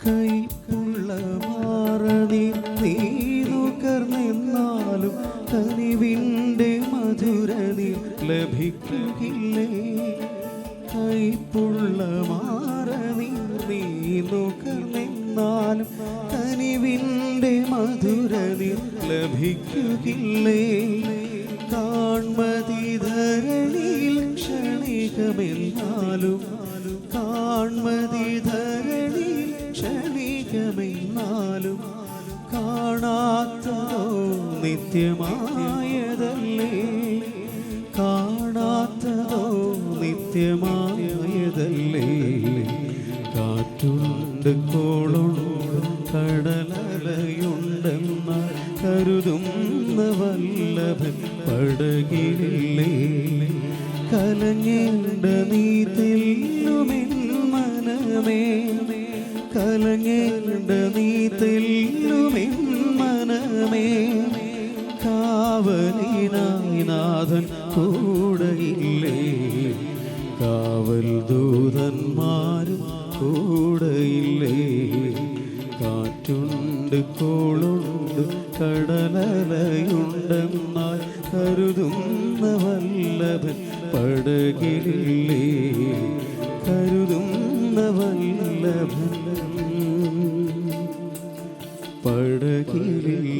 കൈപ്പുള്ള മാറനീർ നീ നുകർന്നെന്നാലും കനിവിൻ്റെ മധുരനീർ ലഭിക്കുകയില്ലേ. കൈപ്പുള്ള മാറനീർ നീ നുകർന്നെന്നാലും കനിവിൻ്റെ മധുരനീർ ലഭിക്കുകയില്ലേ. കാൺമതിധരണിയിൽ ക്ഷണികമെന്നാലും കാൺമതിധരണിയിൽ ക്ഷണികമെന്നാലും കാണാത്തതോ നിത്യമായതല്ലേ. കാണാത്തതോ നിത്യമായതല്ലേ. കാറ്റുണ്ട് കോളുണ്ട് കടലലയുണ്ടെന്നാൽ കരുതുന്ന വല്ലഭൻ പടകിലില്ലേ. കലങ്ങേണ്ട നീ തെല്ലുമെൻ മനമേ, കലങ്ങേണ്ട നീ തെല്ലുമെൻ മനമേ. കാവലിനായി നാഥൻ കൂടെയില്ലേ. കാവൽ ദൂതന്മാരും കൂടെയില്ലേ. കാറ്റുണ്ട് കോളുണ്ട് കടലലയുണ്ടെന്നാൽ കരുതുന്ന വല്ലഭൻ പടകിലില്ലേ. കരുതുന്ന വല്ലഭൻ പടകിലില്ലേ.